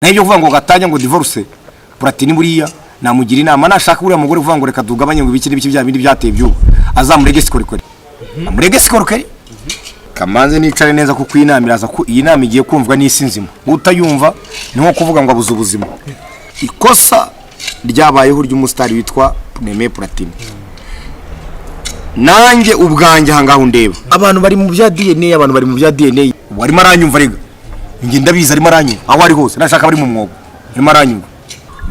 Nabyo kuvuga ngo gatanya ngo divorce Platini buriya namugira inama nashaka uriya mugore kuvuga ngo reka dugabanye ngo ibiki n'ibiki bya bindi byateye byo azamurege sikorikori amurege sikorikori kamanze nicare neza kuko inamiraza ko iyi nama igiye kumvwa n'isi nzima utayumva ni nko kuvuga ngo abuze ubuzima ikosa ryabayeho ry'umustar witwa Neme Platini nanjye ubwanjye hangaho ndeba abantu bari mu bya DNA wari maranyumva rega nge ndabiza ari maranyumva aho ari hose nashaka bari mu mwobo ari maranyumva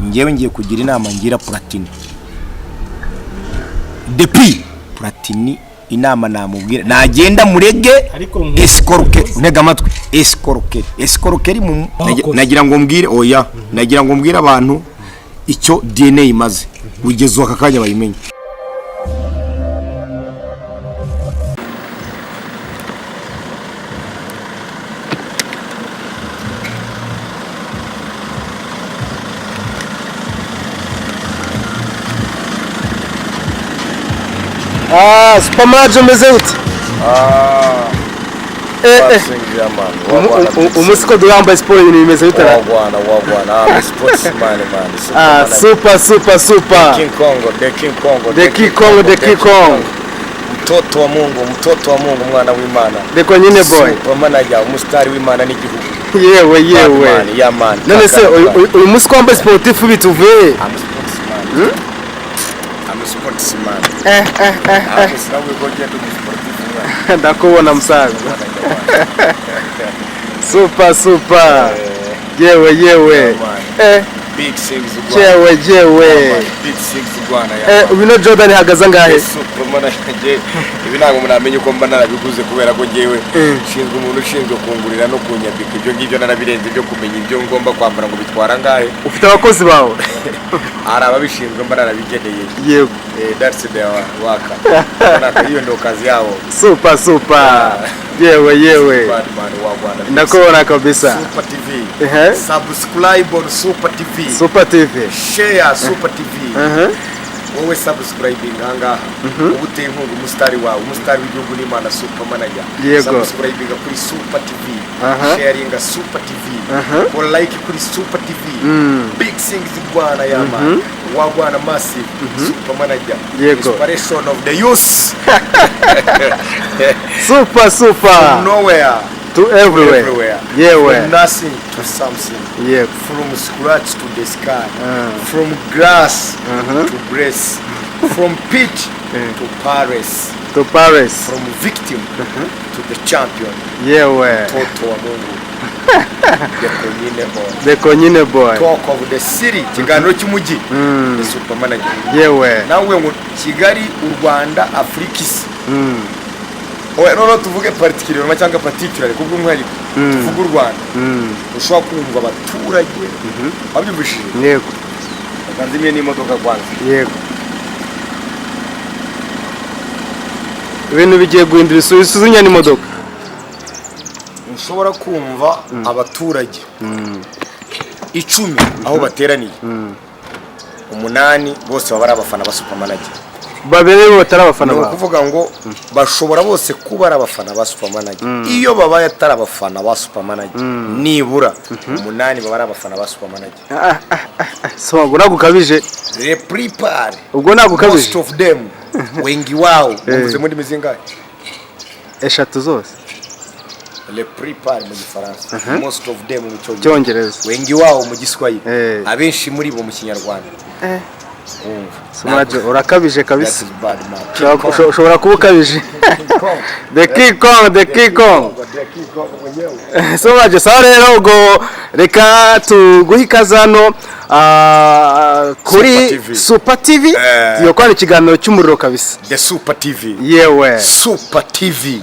ngewe ngiye kugira inama ngira Platini depuis Platini inama namubwira nagenda murege escroque ntega amatwi escroquerie mu nagira ngo mbwire oya nagira ngo mbwire abantu icyo DNA imaze ugeze aka kanya bayimenye supermarket umeze ute? Umusiko durambaye sport ibintu bimeze bite? Wagwana sportsman man. Super. The King Kong. Mtoto wa Mungu mwana w'Imana. Deko nyine boy. Manager umustar w'Imana n'igihugu. Yewe. Yeah man. None se uyu musiko wambaye sportif bituvuye? I'm a sportsman. Ndakubona msaza. Super. Yewe. Big things Jewe. Big things Rwanda. Ubino Jordan hagaza ngahe? Superman aje. Ibi ntabwo munamenye ko mba narabiguze kubera ko jewe shinzwe umuntu ushinzwe kungurira no kunyambika ibyo ngibyo narabirenze byo kumenya ibyo ngomba kwambara ngo bitwara ngahe. Ufite abakozi bawe? Ari ababishinzwe mba narabigeneye. Yego. That's the work. Hiyo ndio kazi yao. Super. Yewe. Nakubona kabisa. Super TV. Subscribe on Super TV. Share Super TV. Wowe subscribing hanga ubute inkunga umustar wawe umustar w'igihugu n'Imana Super Manager. Subscribing kuri Super TV. Sharing Super TV. Or like kuri Super TV. Big things Rwanda yama. Wagwana massive Super Manager. Inspiration of the youth. Super. From nowhere to everywhere. From nothing to something. From scratch to the sky. From grass to grace. From pit to Paris. From victim to the champion. Toto wa Mungu. Deko nyine boy. Talk of the city. Kiganiro cy'umujyi. The Super Manager. Nawe ngo Kigali u Rwanda Afrikisi. No tuvuge particular cyangwa particular kubwo umwarimu tuvuga u Rwanda ushobora kumva abaturage babyumvishije yego kanzimye n'imodoka kwanza yego ibintu bigiye guhindura isuzunya n'imodoka ushobora kumva abaturage 10 aho bateraniye 8 bose baba ari abafana ba Super Manager babere batari abafana ba kuvuga ngo bashobora bose kuba ari abafana ba Super Manager iyo babaye atari abafana ba Super Manager nibura 8 baba ari abafana ba Super Manager so ngo nagukabije le prepare ubwo nagukabije most of them wengi wao muvuze muri mizingaye eshatu zose le prepare mu Gifaransa most of them mu Cyongereza wengi wao mu Giswahili abenshi muri bo mu Kinyarwanda Sumaje urakabije kabisa ushobora kuba ukabije The King Kong Sumaje sawa rero ubwo reka tuguhikaza hano kuri Super TV yo kwani ikiganiro cy'umuriro kabisa The Super TV yewe Super TV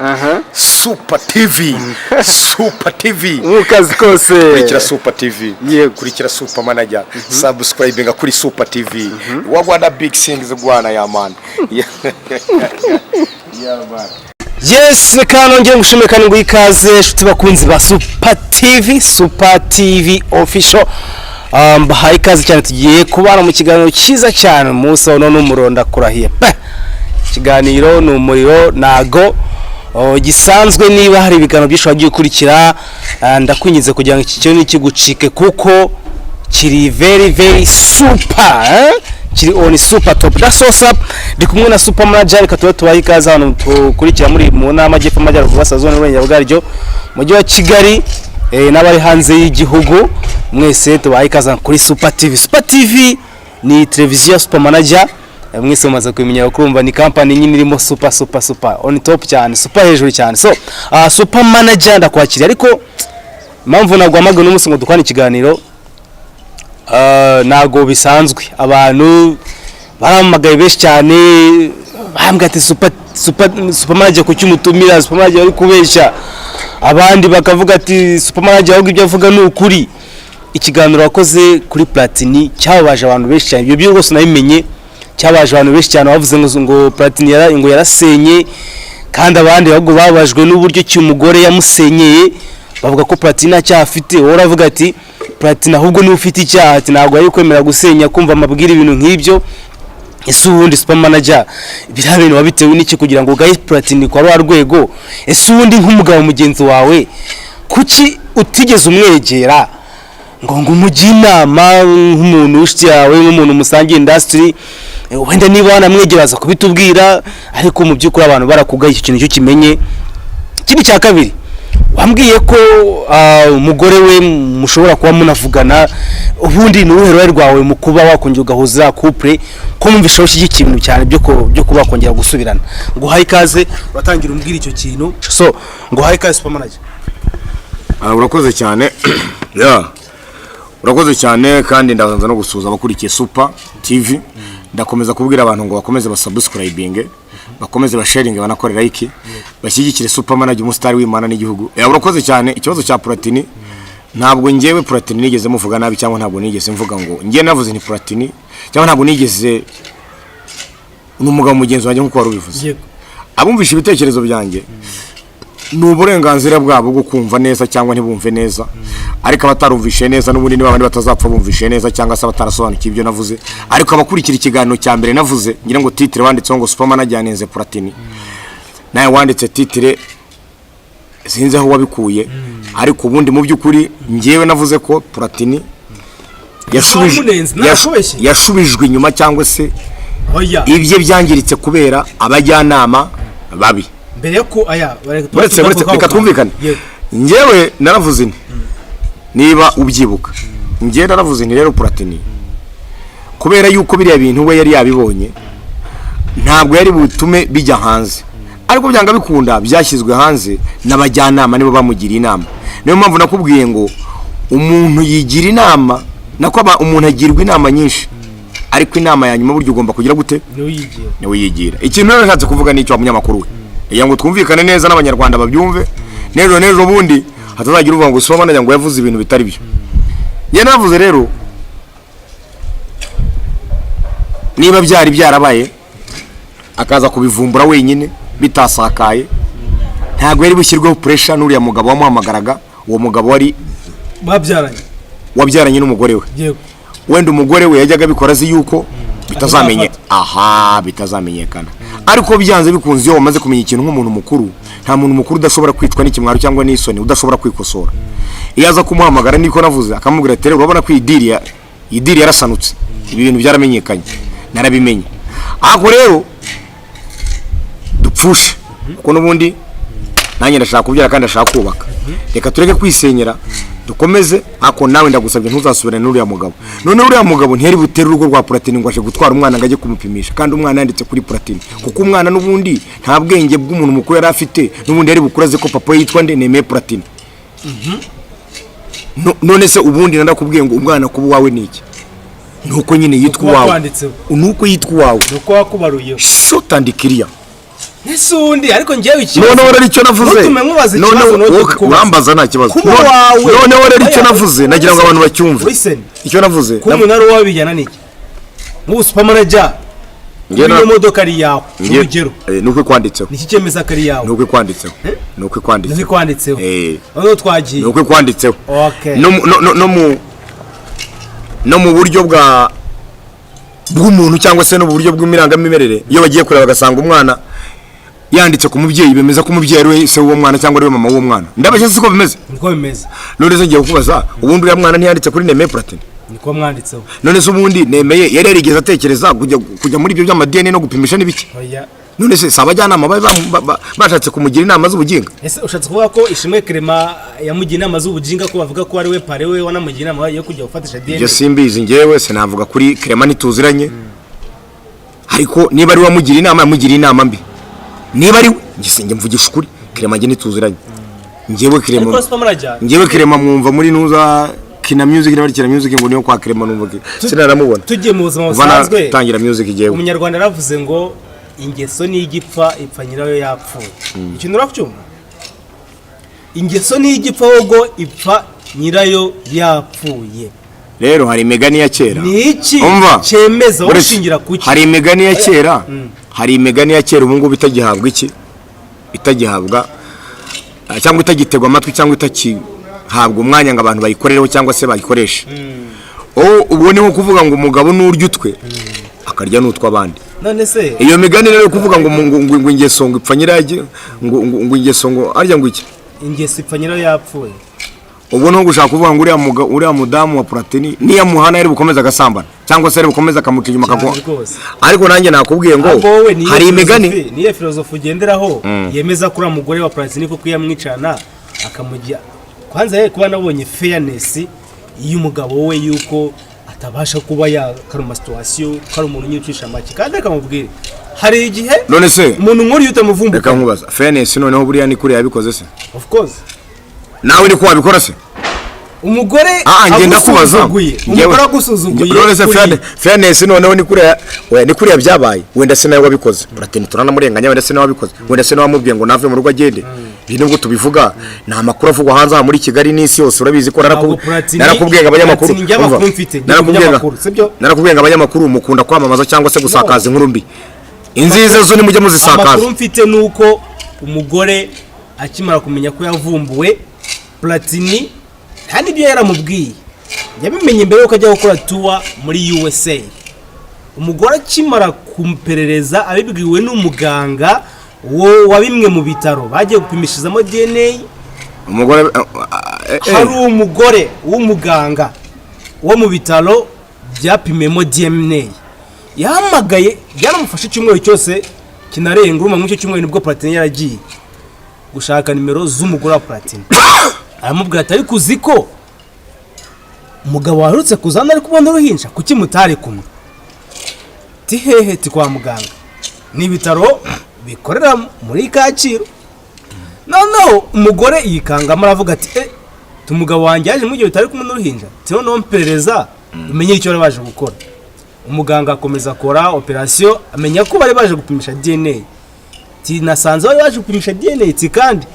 Super TV ukazi kose kurikira Super TV kurikira Super Manager subscribing kuri Super TV wagwana big things Rwanda ya man Yes, reka nongeye ngushimire kandi ngo ikaze nshuti bakunzi ba Super TV official mbahaye ikaze cyane tugiye kubana mu kiganiro cyiza cyane umunsi wa none umuronda kurahiye ikiganiro n'umuriro nago gisanzwe niba hari ibiganiro byinshi wagiye ukurikira ndakwinjiza kugira ngo iki kintu nikigucike kuko kiri very super kiri on super top that's what's up ndi kumwe na super manager reka tubaye ikaze hano tukurikira muri mu nama y'Amajyepfo Amajyaruguru Burasirazuba n'Uburengerazuba bwaryo mujyi wa Kigali n'abari hanze y'igihugu mwese tubaye ikaze kuri Super TV ni televiziyo Super Manager mwese mumaze kumenya ukumva ni company nyine irimo super on top cyane super hejuru cyane so Super Manager ndakwakiriye ariko impamvu nagwamaga n'umunsi ngo dukwane ikiganiro nago bisanzwe abantu baramagaye beshi cyane bambwa ati super manager ku cyumutumira super manager ari kubesha abandi bakavuga ati super manager ahubwo ibyo avuga ni ukuri ikiganiro wakoze kuri Platini cyababaje abantu beshi cyane ibyo rwose nabimenye cyababaje abantu beshi cyane bavuze ngo Platini yarasenye kandi abandi ahubwo babajwe n'uburyo cy'umugore yamusenyeye bavuga ko Platini cyafite uravuga ati Platini ahubwo ni ufite icyaha ati ntabwo ari kwemera gusenya kumva amabwira ibintu nk'ibyo ese ubundi Super Manager birabintu wabitewe n'iki kugira ngo gaye Platini kwa rwego ese ubundi nk'umugabo mugenzi wawe kuki utigeze umwegera ngo umujyi inama nk'umuntu ushiti yawe nk'umuntu musangiye industry wenda niba wanamwegeraza kubitubwira ariko mu by'ukuri abantu barakugaye icyo kintu cyo kimenye kibi cya kabiri wambwiye ko umugore we mushobora kuba munavugana ubundi n'uruhero rwawe mu kuba wakongera ugahuza couple ko mumvishaho iki kintu cyane byo kuba wakongera gusubirana ngo haye ikaze uratangira umbwira icyo kintu so ngo haye ikaze Super Manager urakoze cyane urakoze cyane kandi ndabanza no gusuza abakurikiye Super TV ndakomeza kubwira abantu ngo bakomeze basubscribing bakomeze basharing banakorera like bashyigikire Super Manager umustar w'Imana n'igihugu urakoze cyane ikibazo cya Platini ntabwo ngewe Platini nigeze muvuga nabi cyangwa ntabwo nigeze mvuga ngo ngiye navuze ni Platini cyangwa ntabwo nigeze n'umugabo mugenzi wanjye nkuko warubivuze abumvisha ibitekerezo byanjye n'uburenganzira bwabo bwo kumva neza cyangwa ntibumve neza ariko abatarumvishe neza n'ubundi niba abandi batazapfa bumvishe neza cyangwa se batarasobanukiye ibyo navuze ariko abakurikira ikiganiro cya mbere navuze ngira ngo titre wanditseho ngo Super Manager yanenze Platini naye wanditse titre sinzi aho wabikuye ariko ubundi mu by'ukuri ngewe navuze ko Platini yashubijwe inyuma cyangwa se ibye byangiritse kubera abajyanama babi mbere ko reka twumvikane ngewe naravuze niba ubyibuka ngewe naravuze rero Platini kubera yuko biriya bintu we yari yabibonye ntabwo yari butume bijya hanze ariko byanga bikunda byashyizwe hanze n'abajyanama nibo bamugiriye inama niyo mpamvu nakubwiye ngo umuntu yigira inama nako umuntu agirwa inama nyinshi ariko inama ya nyuma buryo ugomba kugira gute niwe yigira ikintu rero nashatse kuvuga n'icyo umunyamakuru we kugira ngo twumvikane neza n'abanyarwanda babyumve nero bundi hatazagira uvuga ngo Super Manager ngo yavuze ibintu bitari byo ye navuze rero niba byari byarabaye akaza kubivumbura wenyine bitasakaye ntabwo yari bushyirweho pressure n'uriya mugabo wamuhamagaraga uwo mugabo wari wabyaranye n'umugore we wenda umugore we yajyaga bikora azi yuko bitazamenyekana ariko byanze bikunze iyo wamaze kumenya ikintu nk'umuntu mukuru nta muntu mukuru udashobora kwitwa n'ikimwaro cyangwa n'isoni udashobora kwikosora iyo aza kumuhamagara niko navuze akamubwira ati urabona ko idiri yarasanutse ibi bintu byaramenyekanye narabimenye ako rero dupfushe kuko n'ubundi nanjye ndashaka kubyara kandi ndashaka kubaka reka tureke kwisenyera dukomeze ako nawe ndagusabye ntuzasubirane n'uriya mugabo none uriya mugabo ntiyari butere urugo rwa Platini ngo aje gutwara umwana ngo ajye kumupimisha kandi umwana yanditse kuri Platini kuko umwana n'ubundi nta bwenge bw'umuntu mukuru yari afite n'ubundi yari bukuraze ko papa yitwa Nemeye Platini none se ubundi ndakubwiye ngo umwana kuba wawe niki nuko nyine yitwa wawe nuko yitwa wawe nuko wakubaruye shotandikiriya Nesundi ariko ngiye ikibazo none wari icyo navuze none urambaza nta kibazo none wari icyo navuze nagira ngo abantu bacyumve icyo navuze ko umuntu ari wabijyana niki mu Super Manager ngiye modoka ari yawe urugero nuko kwanditseho niki cyemeza kari yawe nuko kwanditseho nuko kwanditseho none twagiye nuko kwanditseho okay no mu buryo bw'umuntu cyangwa se no mu buryo bw'imirangamimerere iyo bagiye kureba bagasanga umwana yanditse ku mubyeyi bemeza ko umubyeyi ari we se w'uwo mwana cyangwa ari we mama w'uwo mwana ndabashye siko bimeze niko bimeze none se ngiye kubaza ubundi uriya mwana ntiyanditse kuri Nemeye Platini niko mwanditseho none se ubundi Nemeye yari yarigeze atekereza kujya muri ibyo by'amadiyene no gupimisha n'ibiki oya none se sabajyanama bashatse kumugira inama z'ubuginga ese ushatse kuvuga ko Ishimwe Clement yamugira inama z'ubuginga ko bavuga ko ari we pare we wanamugira inama yo kujya gufatisha DNA ibyo simbizi ngewe se navuga kuri Clement nituziranye ariko niba ari wamugira inama yamugira inama mbi niba ari ngisenge mvugisha ukuri Clement nge nituziranye ngewe Clement mwumva muri nuza kina music n'abari kina music ngo niyo kwa Clement numva sinaramubona tugiye mu buzima busanzwe tangira music igiye umunyarwanda yaravuze ngo ingeso ni igipfa ipfa nyirayo yapfuye ikintu uracyumva ingeso ni igipfa ahubwo ipfa nyirayo yapfuye rero hari imigani ya kera ni iki cyemeza ushingira kuki hari imigani ya kera hari imigani ya kera ubu ngubu itagihabwa iki itagihabwa cyangwa itagitegwa amatwi cyangwa itakihabwa umwanya ngo abantu bayikorereho cyangwa se bayikoreshe ubwo ni nko kuvuga ngo umugabo n'urya utwe akarya n'utwa abandi none se iyo migani rero kuvuga ngo ingeso ngo ipfa nyirayo ngo ingeso ngo arya ngo iki ingeso ipfa nyirayo yapfuye ubwo no gushaka kuvuga ngo uriya mudamu wa Platini niya muhana yari bukomeza agasambana cyangwa se yari bukomeza akamuca inyuma akagwa ariko nanjye nakubwiye ngo hari imigani niye filozofi ugenderaho yemeza kuri umugore wa Platini ko kuyamwicana akamujya kwanza yari kuba nabonye fairness iyo umugabo we yuko atabasha kuba yakaruma situation kari umuntu nyicisha make kandi akamubwira hari igihe none se umuntu nkuri yutamuvumbuka reka nkubaza fairness noneho buriya ni kuri yabikoze se of course nawe ni ko wabikora se umugore ngenda kubaza umugore agusuzuguye none se fairness noneho ni kuri yabyabaye wenda se nawe wabikoze Platini turanamurenganya wenda se nawe wabikoze wenda se nawe wamubwiye ngo nave mu rugo agende bino ngo tubivuga nta makuru avugwa hanze muri Kigali n'isi yose urabizi ko narakubwiye abanyamakuru narakubwiye abanyamakuru mukunda kwamamaza cyangwa se gusakaza inkuru mbi inziza zo ni mujye muzisakaza amakuru mfite nuko umugore akimara kumenya ko yavumbuwe Platini kandi ibyo yaramubwiye yabimenye mbere yuko ajya gukora tour muri USA umugore akimara kumperereza abibwiwe n'umuganga wa bimwe mu bitaro bagiye gupimishizamo DNA umugore hari umugore w'umuganga wo mu bitaro byapimemo DNA yahamagaye byaramufashe icyumweru cyose kinarenga uruma mu cyo cyumweru nibwo Platini yaragiye gushaka nimero z'umugore wa Platini aramubwira ati ariko uzi ko umugabo waherutse kuzana ari kubona uruhinja kuki mutari kumwe tihehe ti kwa muganga ni ibitaro bikorera muri Kacyiru noneho umugore yikanga maravuga ati umugabo wanjye yaje mu gihe bitari kumwe n'uruhinja noneho mperereza umenye icyo bari baje gukora umuganga akomeza akora operation amenya ko bari baje gupimisha DNA nasanze bari baje gupimisha DNA kandi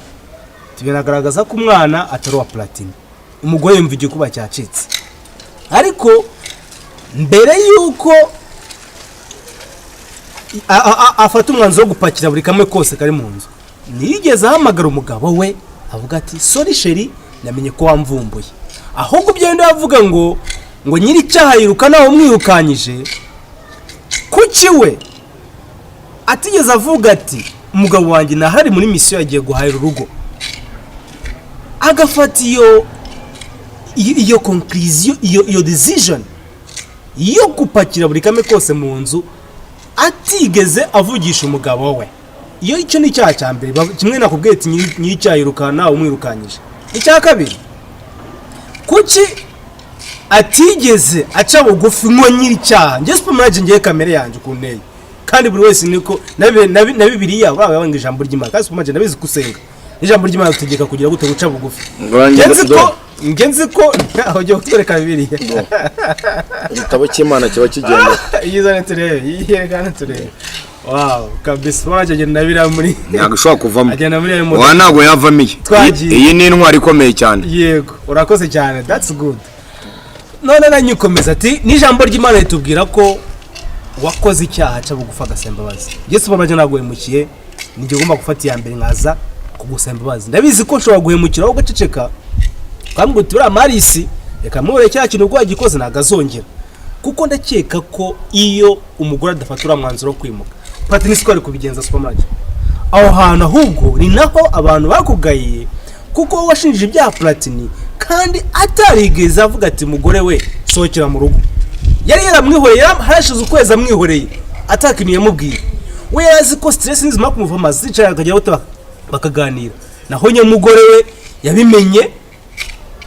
biragaragaza ko umwana atari wa Platini umugore yumva igikuba cyacitse ariko mbere yuko afata umwanzuro wo gupakira buri kamwe kose kari mu nzu nigeze ahamagara umugabo we avuga ati sorry sheri namenye ko wamvumbuye ahubwo byenda yavuga ngo nyiri cyaha yiruka nawe umwirukanyije kuki we atigeze avuga ati umugabo wanjye nahari muri mission yagiye guhahira urugo agafata iyo conclusion iyo decision yo gupakira buri kamwe kose mu nzu atigeze avugisha umugabo we iyo icyo ni cyaha cya mbere kimwe nakubwiye ati nyicyayiruka nawe umwirukanyije icya kabiri kuki atigeze aca bugufi nko nyiri cyaha nge supermarket ngiye kamera yanjye kunteye kandi buri wese niko na Bibiliya banga ijambo ry'Imana kandi supermarket nabizi kusenga ijambo ry'Imana tutegeka kugira gute guca bugufi ngenzi ko aho cyo kutwereka Bibiliya igitabo cy'Imana kiba kigenda yizane turebe yiyegana turebe wow kabisa wajye nabira muri nagashobora kuvamo agenda muri wa nago yavamiye iyi ni intwari ikomeye cyane yego urakoze cyane that's good none nanyukomeza ati n'ijambo ry'Imana ritubwira ko wakoze icyaha cyo bugufa gasembabazi Yesu babaje naguhemukiye nige ugomba gufata iya mbere nkaza kugusembabazi ndabizi ko nshobora guhemukira aho gaceceka kandi ngo turi amarisi reka mure cya kintu gwa gikoze nagazongera kuko ndakeka ko iyo umugore adafatura mwanzuro kwimuka Platini siko ari kubigenza supermarket aho hantu ahubwo ni naho abantu bakugaye kuko washinjije ibyaha Platini kandi atarigeze avuga ati mugore we sohokera mu rugo. Yari yaramwihoreye harashize ukwezi amwihoreye atakintu yamubwiye. We yazi ko stress nizima kumuvama zicara akajya aho bakaganira. Naho nyamugore we yabimenye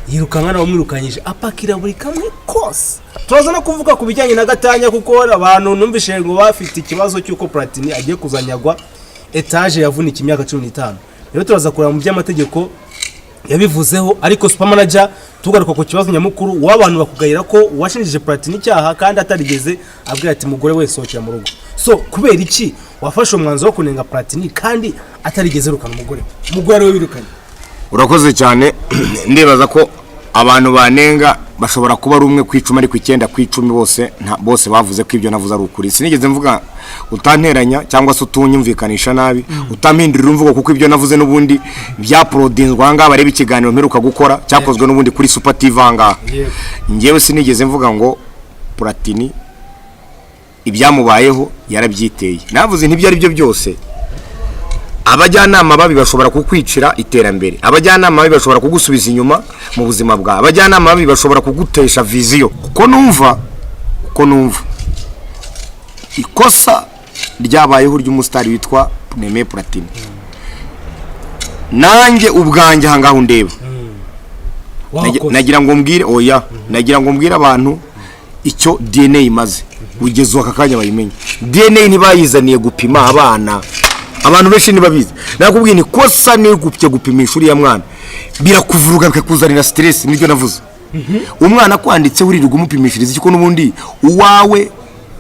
yirukanka nawe mwirukanyije apakira buri kamwe kose. Turaza no kuvuga ku bijyanye na gatanya kuko abantu numvishe ngo bafite ikibazo cy'uko Platini agiye kuzanyagwa etage yavunika imyaka 15. Rero turaza kureba mu by'amategeko yabivuzeho, ariko super manager tugaruka ku kibazo nyamukuru w'abantu bakugayira ko washinjije Platini cyaha kandi atarigeze abwira ati mugore we sohokera mu rugo. So kubera iki wafashe umwanzo wo kunenga Platini kandi atarigeze rukana umugore we wirukanye? Urakoze cyane. Ndibaza ko abantu banenga bashobora kuba ari umwe kwicuma ariko 9 kwicumi bose bavuze ko ibyo navuze ari ukuri. Sinigeze mvuga utanteranya cyangwa se utunyumvikanisha nabi, utampindurira umvugo kuko ibyo navuze n'ubundi bya prodinzwa hanga bareba ikiganiro mperuka gukora cyakozwe n'ubundi kuri Super TV hanga. Ngewe sinigeze mvuga ngo Platini ibyamubayeho yarabyiteye. Navuze ntibyo ari byo byose. Abajyanama babi bashobora kukwicira iterambere, abajyanama babi bashobora kugusubiza inyuma mu buzima bwawe, abajyanama babi bashobora kugutesha viziyo. Uko numva ikosa ryabayeho ry'umusitari witwa Neme Platini, nanjye ubwanjye hangaho ndeba nagira ngo mbwire abantu icyo DNA imaze ugeze aka kanya bayimenye. DNA ntibayizaniye gupima abana, abantu benshi nibabizi. Nakubwiye ni kosa ni gupimisha uriya mwana birakuvuruga bikakuzanira stress. Nibyo navuze. Umwana kwanditse uri rugumupimishiriza iki ko nubundi uwawe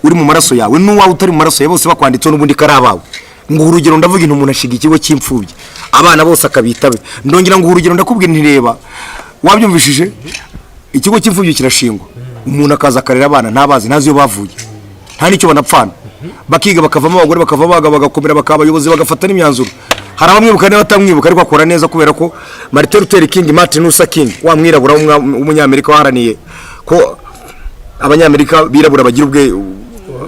uri mu maraso yawe n'uwawe utari mu maraso yawe bose bakwanditse nubundi karabawe. Ngo urugero ndavuga intu umuntu ashiga ikigo cy'imfubyi abana bose akabitabe. Ndongera ngo urugero ndakubwira ntireba wabyumvishije ikigo cy'imfubyi kirashingwa, umuntu akaza akarera abana ntabazi ntaziyo bavuye nta nicyo banapfana, bakiga bakavamo abagore bakavamo abagabo bagakomera bakabayobozi bagafata n'imyanzuro. Hari abamwibuka n'abatamwibuka ariko akora neza kubera ko Martin Luther King, Martin Luther King wamwirabura w'umunyamerika waharaniye ko abanyamerika birabura bagira ubwe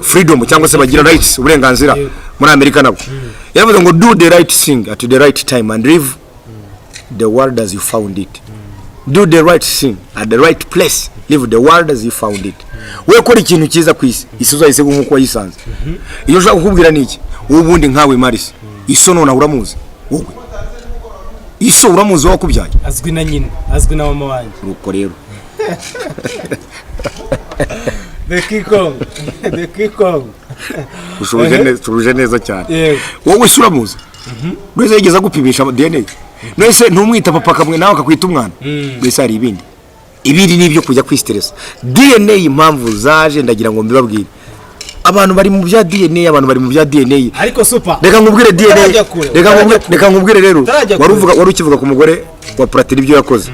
freedom cyangwa se bagira rights, uburenganzira muri Amerika nabo. Yavuze ngo do the right thing at the right time and live the world as you found it. Do the right thing at the right place, live the world as you found it. We kora ikintu cyiza kwisi isuzayise nkuko wayisanze. Iyo ushaka kukubwira niki ubundi nkawe Marisi iso nona uramuzi wowe iso uramuzi wakubyaye azwi na nyine azwi na mama wanjye uko rero the kiko ushuje neza cyane wowe uramuzi wese yigeza gupimisha DNA wese ntumwita papa kamwe nawe akakwita umwana wese ari ibindi nibyo kujya kwistress. DNA impamvu zaje ndagira ngo mbibabwire abantu bari mu bya DNA, abantu bari mu bya DNA. Ariko super reka nkubwire DNA, reka nkubwire rero wari ukivuga ku mugore wa Platini ibyo yakoze.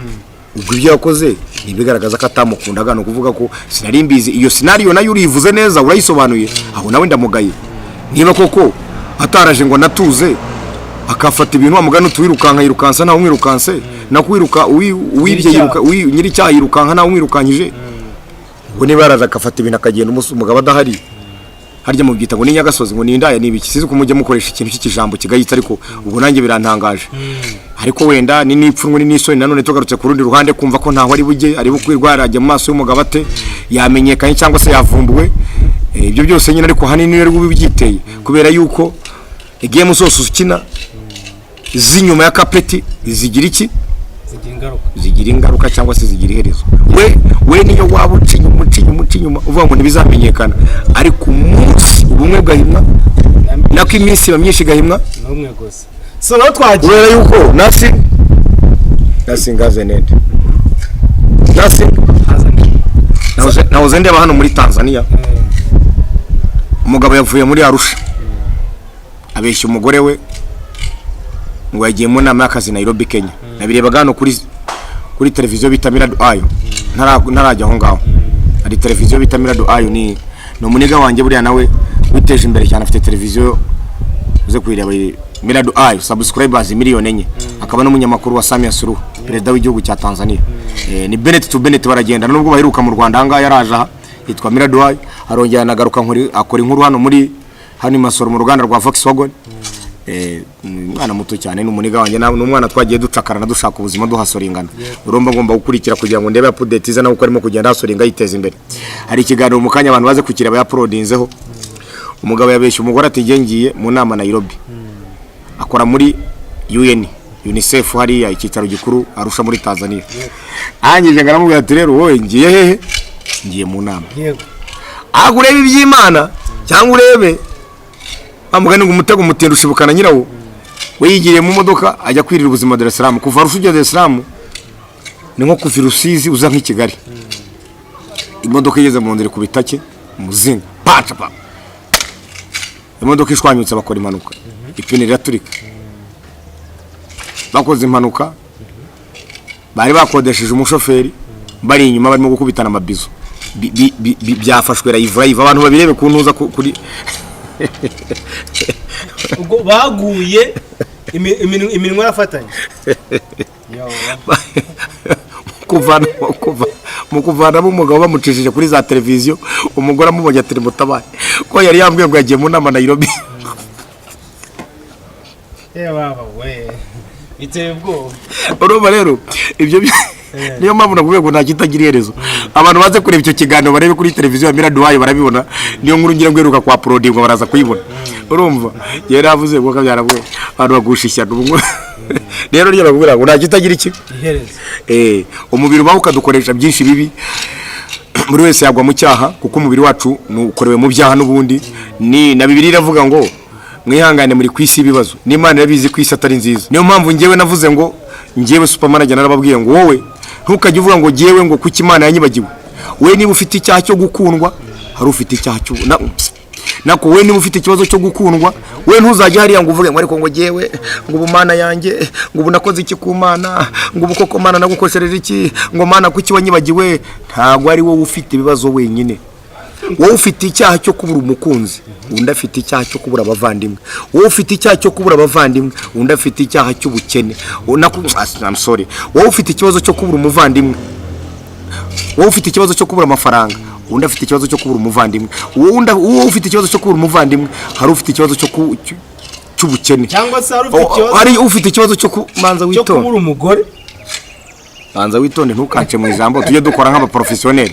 Ubwo ibyo yakoze nibigaragaza ko atamukundaga no kuvuga ko sinari mbizi iyo scenario nayo urivuze neza urayisobanuye aho nawe ndamugaye. Niba koko ataraje ngo natuze akafata ibintu amugana tuwirukanka yirukansa nawe umwirukanse nakwiruka uwibye yiruka nyiri cyaha yirukanka nawe umwirukanyije. Ubwo niba yaraza akafata ibintu akagenda umugabo adahari harya mu byita ngo ni Nyagasozi ngo ni indaya nibiki sizi kumujya mukoresha ikintu cy'ikijambo kigayitse ariko ubwo nanjye birantangaje. Ariko wenda ni nipfunwe ni nisoni nanone tugarutse ku rundi ruhande kumva ko ntaho ari bujye ari bukwirwa yarajya mu maso y'umugabo ate yamenyekanye cyangwa se yavumbuwe. Ibyo byose nyine ariko hanini rero ubibyiteye kubera yuko game zose ukina zinyuma ya kapeti zigira iki zigira ingaruka cyangwa se zigira iherezo. We niyo waba ucinyuma uvuga ngo ntibizamenyekana ariko umunsi ubumwe bwahimwa nako iminsi myinshi gahimwa n'umwe gusa. So no twagiye kubera yuko ngaze nende nahoze ndeba hano muri Tanzania umugabo yavuye muri Arusha abeshya umugore we ngo yagiye mu nama y'akazi Nairobi Kenya. Nabirebaga hano kuri televiziyo bita Mirado Ayo ntarajya aho ngaho. Ari televiziyo bita Mirado Ayo ni umuniga wanjye buriya nawe witeje imbere cyane afite televiziyo uze kwireba Mirado Ayo subscribers miliyoni 4 akaba n'umunyamakuru wa Samia Suluhu perezida w'igihugu cya Tanzania. Ni Bennett to Bennett baragenda nubwo baheruka mu Rwanda hanga yaraje aha yitwa Mirado Ayo arongera nagaruka akora inkuru hano muri Masoro mu ruganda rwa Volkswagen. umwana muto cyane n'umuniga wanjye n'umwana twagiye ducakarana dushaka ubuzima duhasoringana urumva ngomba gukurikira kugira ngo ndebe update iza uko arimo kugenda hasoringa yiteza imbere. Hari ikiganiro mu kanya abantu baze kukireba ya uploadinzeho, umugabo yabeshye umugore ati ngiye mu nama Nairobi, akora muri UN UNICEF hariya icyicaro gikuru Arusha muri Tanzania. Angije ngaramubwira ati rero wowe ngiye hehe? Ngiye mu nama. Agurebe iby'Imana cyangwa urebe amugani ngo umutego mutendo ushibukana nyirawo. We yigiriye mu modoka ajya kwirira ubuzima Dar es Salaam. Kuva Arusha ujya Dar es Salaam ni nko kuva Rusizi uza nk'i Kigali. Imodoka igeze mu ndere ku bitake umuzinga paca pa. Imodoka ishwanyutse bakora impanuka. Ipine riraturika. Bakoze impanuka. Bari bakodesheje umushoferi bari inyuma barimo gukubitana amabizo. Byafashwe live abantu babirebe kuntuza kuri ubwo baguye iminwa yafatanye kuvana umugabo bamucishije kuri za televiziyo, umugore amubonye ati mutabane ko yari yambwiye ngo yagiye mu nama Nairobi. baba we iteye ubwo urumva rero ibyo niyo mpamvu navuye ngo ntakitagira iherezo. Abantu baze kureba icyo kiganiro barebe kuri televiziyo ya Miraduwayo barabibona, niyo nkuru ngira ngo iheruka kwa uploading ngo baraza kuyibona. Urumva yari avuze ngo kabyaravuye abantu bagushisha n'ubwo rero ryo bakubwira ngo ntakitagira iki iherezo. Umubiri wawe ukadukoresha byinshi bibi, muri wese yagwa mu cyaha kuko umubiri wacu nukorewe mu byaha n'ubundi ni na Bibiliya iravuga ngo mwihangane muri kwisi ibibazo n'Imana irabizi kwisi atari nziza. Niyo mpamvu ngewe navuze ngo ngewe Supermanager narababwiye ngo wowe ntukajye uvuga ngo ngewe ngo kuki Imana yanyibagiwe. We niba ufite icyaha cyo gukundwa hari ufite icyaha cyo nako we niba ufite ikibazo cyo gukundwa we ntuzajya hariya ngo uvuge ngo ariko ngo ngewe ngo ubumana yanjye ngo ubunakoze iki ku Mana ngo ubukoko Mana nagukoshereje iki ngo Mana kuki wanyibagiwe. Ntago ari wowe ufite ibibazo wenyine. Wowe ufite icyaha cyo kubura umukunzi, undi afite icyaha cyo kubura abavandimwe. Wowe ufite icyaha cyo kubura abavandimwe, undi afite icyaha cy'ubukene. I'm sorry. Wowe ufite ikibazo cyo kubura umuvandimwe, wowe ufite ikibazo cyo kubura amafaranga, undi afite ikibazo cyo kubura umuvandimwe. Wowe ufite ikibazo cyo kubura umuvandimwe, hari ufite ikibazo cy'ubukene. Cyangwa se hari ufite ikibazo cyo kumanza witonde cyo kubura umugore. Banza witonde ntukace mu ijambo tujye dukora nk'aba professionnel.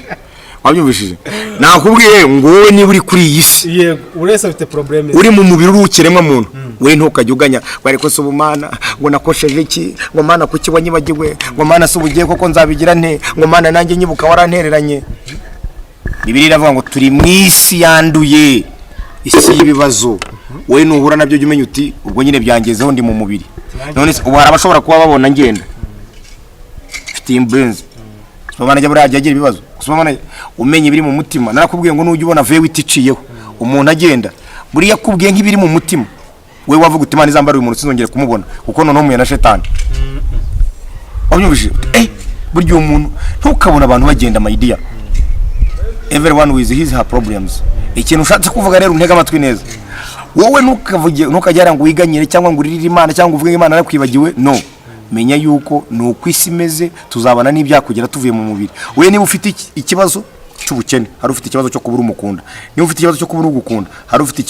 Wabyumvishije nakubwiye ngo wowe niba uri kuri iyi si yego urese afite problème uri mu mubiri urukiremwa muntu we ntukajye uganya bari ko subumana ngo nakosheje iki ngo Mana kuki wanyibagiwe ngo Mana subugiye koko nzabigira nte ngo Mana nanjye nyibuka warantereranye. Bibiliya iravuga ngo turi mu isi yanduye, isi y'ibibazo. We nuhura nabyo jya umenya uti ubwo nyine byangezeho ndi mu mubiri. None ubu hari abashobora kuba babona ngenda mfite imbenzi Supermanager ajya burajya agira ibibazo. Supermanager umenye ibiri mu mutima. Narakubwiye ngo nujye ubona vewe iticiyeho umuntu agenda buri yakubwiye nk'ibiri mu mutima we wavuga uti Imana izambara uyu muntu sinongere kumubona kuko none umuye na shetani. Wabyumvise burya umuntu ntukabona abantu bagenda my dear. Everyone with his her problems. Ikintu ushatse kuvuga rero ntega amatwi neza. Wowe ntukavuge ntukajyara ngo wiganyire cyangwa ngo uririre Imana cyangwa uvuge Imana nakwibagiwe. No, menya yuko nuko isi imeze tuzabana n'ibyakugira tuvuye mu mubiri. We niba ufite ikibazo cy'ubukene, hari ufite ikibazo cyo kubura umukunda. Niba ufite ikibazo cyo kubura ugukunda, hari ufite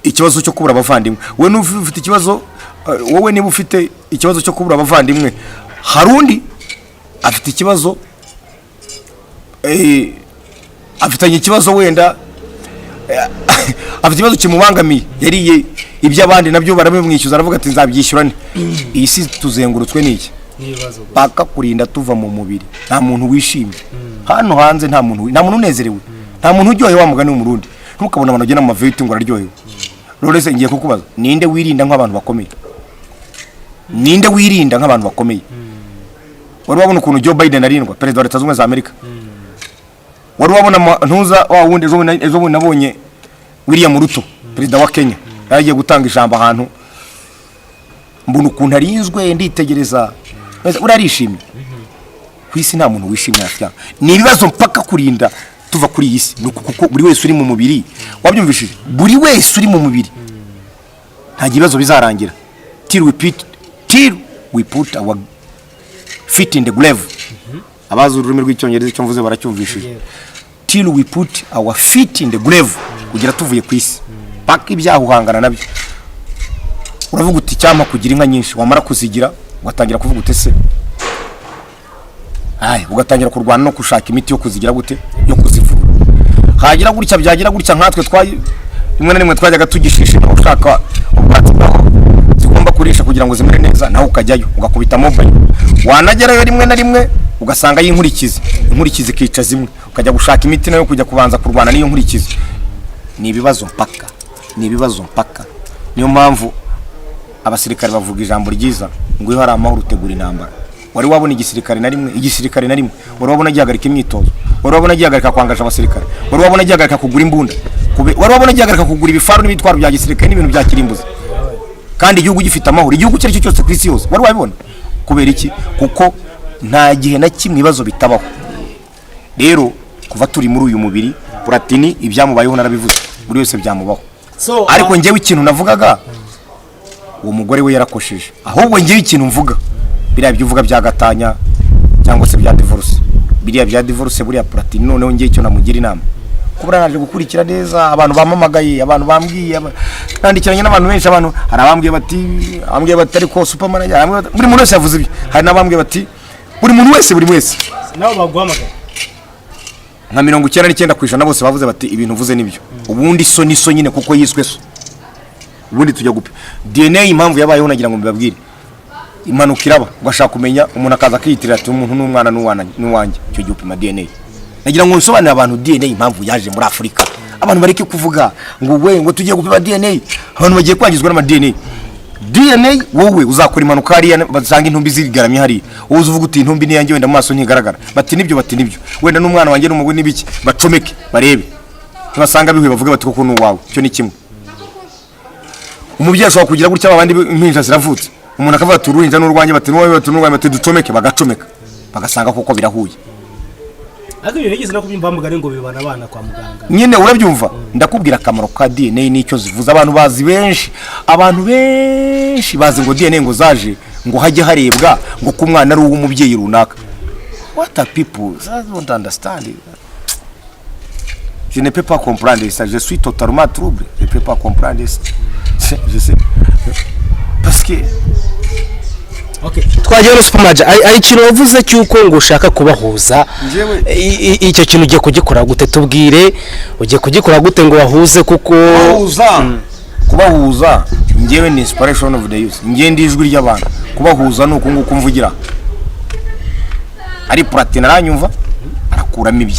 ikibazo cyo kubura abavandimwe. We niba ufite ikibazo wowe niba ufite ikibazo cyo kubura abavandimwe, hari undi afite ikibazo afitanye ikibazo wenda afite ikibazo kimubangamiye yariye iby'abandi nabyo baramumwishyuza aravuga ati nzabyishyurane. Iyi si tuzengurutswe n'iki paka kurinda tuva mu mubiri. Nta muntu wishimye hano hanze, nta muntu unezerewe, nta muntu uryohe wa mugani w'umurundi. Ntukabona abantu bagena mu maviti ngo araryohewe. Rero se ngiye kukubaza ninde wirinda nk'abantu bakomeye? Ninde wirinda nk'abantu bakomeye? Wari wabona ukuntu Joe Biden arindwa perezida wa Leta Zunze Ubumwe za Amerika? Wari wabona ntuza wa wundi ejo bundi nabonye William Ruto perezida wa Kenya yagiye gutanga ijambo ahantu mbona ukuntu arinzwe nditegereza urarishimye. Ku isi nta muntu wishimye afya. Ni ibibazo mpaka kurinda tuva kuri iyi si kuko buri wese uri mu mubiri. Wabyumvishije buri wese uri mu mubiri nta kibazo bizarangira till we put our feet in the grave. Abazi ururimi rw'icyongereza cyo mvuze baracyumvishije. Till we put our feet in the grave kugira tuvuye ku isi. paka ibyaha uhangana nabyo. Uravuga uti cyama kugira inka nyinshi wamara kuzigira ugatangira kuvuga utese ugatangira kurwana no kushaka imiti yo kuzigira gute yo kuzivura. Hagira gutya byagira gutya nkatwe rimwe na rimwe twajyaga tugishishe ushaka ubwatsi bwaho zigomba kurisha kugira ngo zimere neza nawe ukajyayo ugakubita mobile. Wanagerayo rimwe na rimwe ugasanga inkurikizi kica zimwe ukajya gushaka imiti nayo kujya kubanza kurwana n'iyo nkurikizi. Ni ibibazo mpaka. Niyo mpamvu abasirikare bavuga ijambo ryiza ngo iyo hari amahoro utegura intambara. Wari wabona igisirikare na rimwe wari wabona gihagarika imyitozo, wari wabona gihagarika kwangaje abasirikare, wari wabona gihagarika kugura imbunda, wari wabona gihagarika kugura ibifaru n'ibitwaro bya gisirikare n'ibintu bya kirimbuzi. Kandi igihugu gifite amahoro, igihugu cyari cyo cyose ku isi yose wari wabibona. Kubera iki? Kuko nta gihe na kimwe ibibazo bitabaho. Rero kuva turi muri uyu mubiri Platini ibyamubayeho narabivuze, buri wese byamubaho. Ariko njyewe ikintu navugaga uwo mugore we yarakosheje. Ahubwo njyewe ikintu mvuga biriya byuvuga bya gatanya cyangwa se bya divorce, biriya bya divorce buriya Platini noneho njyewe icyo namugira inama kubura naje gukurikira neza abantu bamamagaye, abantu bambwiye nandikiranye n'abantu benshi, abantu hari abambwiye bati ariko Superman buri muntu wese yavuze ibi, hari n'abambwiye bati buri muntu wese nabo baguhamagaye nka 99% bose bavuze bati ibintu uvuze nibyo. Ubundi so nyine kuko yiswe so. Ubundi tujya gupe DNA impamvu yabayeho nagira ngo mbibabwire. Impanuka iraba ugashaka kumenya umuntu akaza kiyitirira ati umuntu n'umwana n'uwanjye cyo gihe upima DNA. Nagira ngo nsobanure abantu DNA impamvu yaje muri Afrika. Abantu bareke kuvuga ngo tugiye gupima DNA. Abantu bagiye kwangizwa n'ama DNA wowe uzakora impanuka hariya basanga intumbi zigaramye hari. Wowe uvuga uti intumbi ni yanjye wenda mu maso ntigaragara. Bati nibyo wenda n'umwana wanjye n'umugwe nibiki bacomeke barebe. Tubasanga bihuye bavuga bati koko n'uwawe cyo ni kimwe. Umubyeyi ashobora kugira gutya abandi impinja ziravutse. Umuntu akavuga ati uruhinja n'urwanye bati n'uwawe bati ducomeke bagacomeka. Bagasanga koko birahuye. Ariko iyo nigeze no kubyumva mugari ngo bibana abana kwa muganga. Nyine urabyumva ndakubwira akamaro ka DNA n'icyo zivuza. Abantu bazi benshi bazi ngo DNA ngo zaje ngo hajye harebwa ngo ku mwana ari uw'umubyeyi runaka. What are people don't understand? Je ne peux pas comprendre ça. Je suis totalement troublé. Je ne peux pas comprendre ça. Je sais. Parce que twagiye no Superman ari kintu wavuze cyuko ngo ushaka kubahuza. Icyo kintu ugiye kugikora gute? Tubwire ugiye kugikora gute ngo wahuze kuko kubahuza njyewe ni inspiration of the youth. Njye ndijwi ry'abantu. Kubahuza nuko nguko mvugira. Ari Platini aranyumva arakuramo ibye.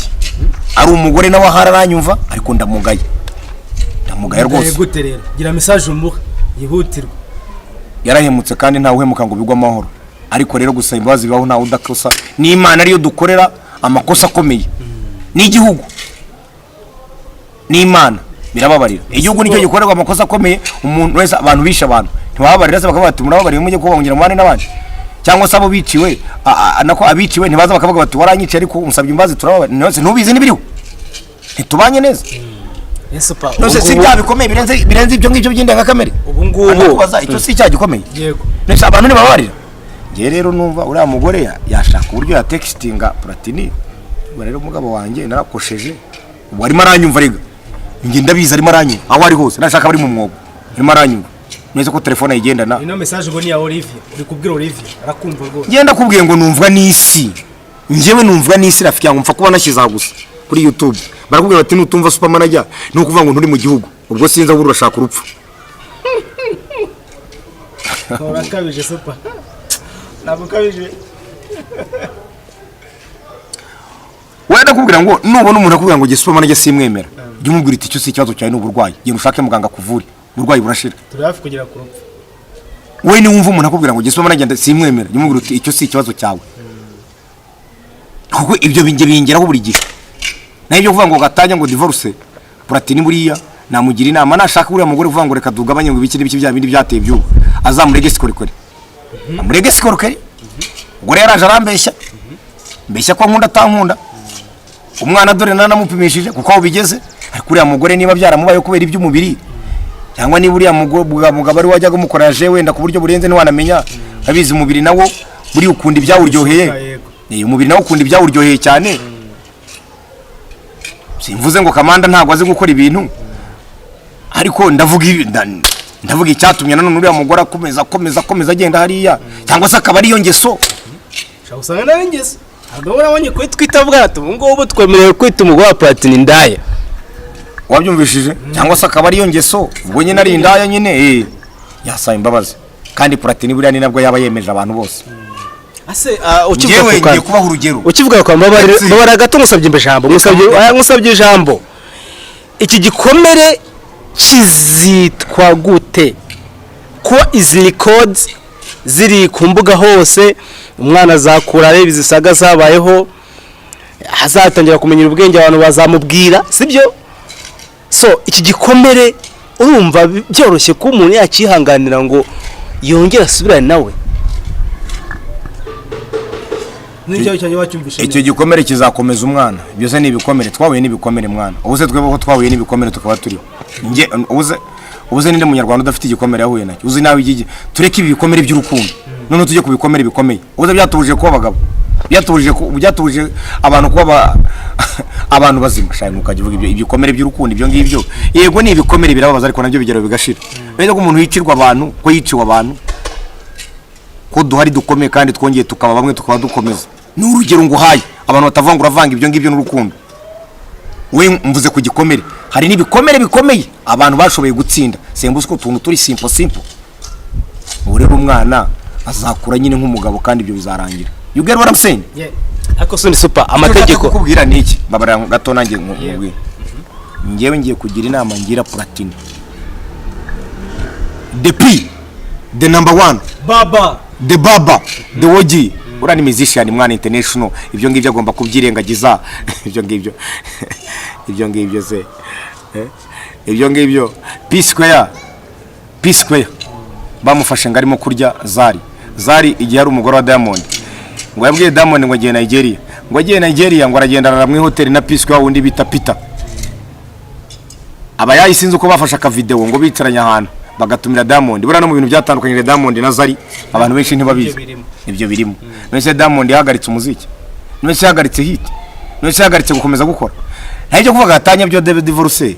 Ari umugore nawe hararanyumva ariko ndamugaye rwose. Gute rero gira message umuha yihutirwa. Yarahemutse kandi nta uhemuka ngo bigwa amahoro. Ariko rero gusa imbabazi bibaho nta udakosa. Ni Imana ariyo dukorera amakosa akomeye. Ni igihugu. Ni Imana birababarira. Igihugu nicyo gikorerwa amakosa akomeye. Umuntu wese abantu bisha abantu ntibababarira se bakavuga ati murababarira mujye kubongera mu bane n'abandi. Cyangwa se abo biciwe nako abiciwe ntibaza bakavuga bati waranyice ariko umusabye imbabazi turababarira. Nose ntubizi nibiriho. Ntitubanye neza. Yesu pa. Nose si bya bikomeye birenze ibyo ngibyo by'indenga kamere. Ubu ngubu kubaza icyo si cya gikomeye. Yego. Nese abantu nibabarira. Ngiye rero numva uriya mugore yashaka uburyo ya textinga Platini. Ubwo rero umugabo wanjye narakosheje. Ubu arimo aranyumva rega. Ngiye ndabiza arimo aranyumva. Aho ari hose nashaka bari mu mwobo. Arimo aranyumva. Nese ko telefone yigendana. Ino message ngo ni ya Olivier. Uri kubwira Olivier arakumva rwose. Ngenda kubwiye ngo numvwa n'isi. Njyewe numvwa n'isi rafiki yangu mfa kuba nashyize gusa kuri YouTube. Barakubwira bati nutumva Superman ajya no kuvuga ngo nturi mu gihugu. Ubwo sinza buri urashaka urupfu. Urakabije Super. Nabukabije. Wenda kubwira ngo nubona umuntu akubwira ngo Superman ajya simwemera. Jya umubwira iti cyo si ikibazo cyawe n'uburwayi. Genda ushake muganga kuvura. Uburwayi burashira. Turi hafi kugera ku rupfu. We ni wumva umuntu akubwira ngo Superman ajya simwemera. Jya umubwira iti icyo si ikibazo cyawe. Kuko ibyo bingeraho buri gihe. Nabyo kuvuga ngo gatanya ngo divorce Platini buriya namugira inama nashaka uriya mugore kuvuga ngo reka dugabanye ngo ibiki bya bindi byateye byubu azamurege sikorikori. Amurege sikorikori. Gore yaraje arambeshya. Mbeshya ko nkunda atankunda. Umwana dore nanamupimishije kuko aho bigeze ariko uriya mugore niba byaramubaye kubera iby'umubiri cyangwa niba uriya mugabo ari wajyaga umukora je wenda ku buryo burenze ntiwanamenya abizi umubiri nawo buri ukunda ibyawuryoheye. Umubiri nawo ukunda ibyawuryoheye cyane. Simvuze ngo Kamanda ntago azi gukora ibintu ariko ndavuga icyatumye nanone uriya mugore akomeza agenda hariya cyangwa se akaba ariyo ngeso ushaka usanga nawe ngeso ntabwo urabonye ko twita bwato ubu ngubu twemerewe kwita umugore wa Platini indaya wabyumvishije cyangwa se akaba ariyo ngeso ubwo nyine ari indaya nyine yasaba imbabazi kandi Platini buriya ni nabwo yaba yemeje abantu bose ase ngiye kubaha urugero ukivuga ko mbabara gato musabye ijambo musabye ijambo iki gikomere kizitwa gute kuba izi records ziri ku mbuga hose umwana azakura areba izisaga zabayeho hazatangira kumenyera ubwenge abantu bazamubwira sibyo so iki gikomere urumva byoroshye ko umuntu yakihanganira ngo yongera asubirane nawe icyo gikomere kizakomeza umwana byose ni ibikomere twahuye n'ibikomere mwana ubuze twebwe ko twahuye n'ibikomere tukaba turiho ubuze ninde munyarwanda udafite igikomere yahuye nacyo uzi nawe igigi tureke ibi bikomere by'urukundo none tujye ku bikomere bikomeye ubuze byatubujije kuba abagabo byatubujije abantu kuba abantu bazima shaye nukajya uvuga ibyo ibikomere by'urukundo ibyo ngibyo yego ni ibikomere birababaza ariko nabyo bigero bigashira bene ko umuntu yicirwa abantu ko yiciwe abantu ko duhari dukomeye kandi twongeye tukaba bamwe tukaba dukomeza n'urugero nguhaye abantu batavangura vanga ibyo ngibyo n'urukundo we mvuze ku gikomere hari n'ibikomere bikomeye abantu bashoboye gutsinda sembusko tuntu turi simple ureba umwana azakura nyine nk'umugabo kandi ibyo bizarangira you get what I'm saying ako so ni super amategeko kubwira niki babara gato nanjye nkubwira ngewe ngiye kugira inama ngira Platini the number one baba the woji urani musician mwana international ibyo ngibyo agomba kubyirengagiza ibyo ngibyo se ibyo ngibyo P Square bamufashe ngarimo kurya zari igihe ari umugore wa Diamond ngo yabwiye Diamond ngo agiye Nigeria ngo aragenda ara mu hotel na P Square wundi bita Peter aba yayisinze uko bafashe aka video ngo bicaranya ahantu bagatumira Diamond bura no mu bintu byatandukanye Diamond na Zari abantu benshi ntibabizi ibyo birimo none Diamond yahagaritse umuziki none yahagaritse hit none yahagaritse gukomeza gukora ntabyo kuvuga gatanya byo divorce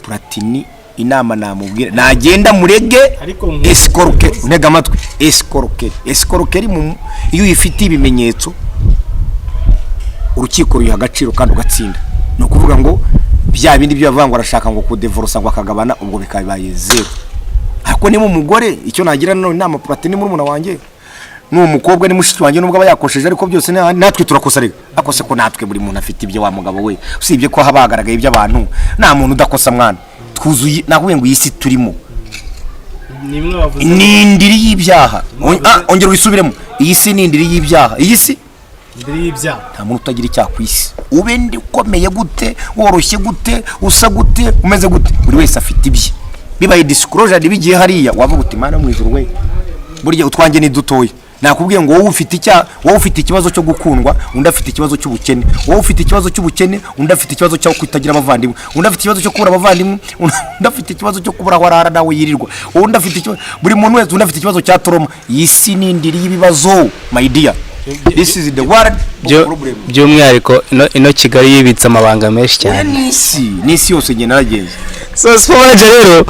Platini inama namubwira nagenda murege escroquer ntega amatwi escroquer mu iyo uyifitiye ibimenyetso urukiko ruyiha agaciro kandi ugatsinda no kuvuga ngo bya bindi byo bavanga arashaka ngo kudivorce ngo akagabana ubwo bikabaye zero ariko ni mu mugore icyo nagira none inama Platini muri muna wanjye n'uwo mukobwa ni mushiki wanjye nubwo abayakosheje ariko byose natwe turakosa rega akose ko natwe buri muntu afite ibyo wa mugabo we usibye ko habagaragaye iby'abantu nta muntu udakosa mwana twuzuye nakuye ngo yisi turimo nindiri y'ibyaha ongera wisubiremo iyi si nindiri y'ibyaha iyi si ndiri y'ibyaha nta muntu utagira icyaha ku isi ube ndi ukomeye gute woroshye gute usa gute umeze gute buri wese afite ibye bibaye disclosure bigiye hariya wavuga uti mana mu ijuru we burya utwange ni dutoye nakubwiye ngo wowe ufite ikibazo cyo gukundwa undi afite ikibazo cy'ubukene wowe ufite ikibazo cy'ubukene undi afite ikibazo cyo kwitagira abavandimwe undi afite ikibazo cyo kubura abavandimwe undi afite ikibazo cyo kubura warara nawe yirirwa undi afite ikibazo buri muntu wese undi afite ikibazo cya trauma yisi nindiri y'ibibazo my dear this is the world problem by'umwihariko ino Kigali yibitse amabanga menshi cyane nisi yose nge naragenze so spoje rero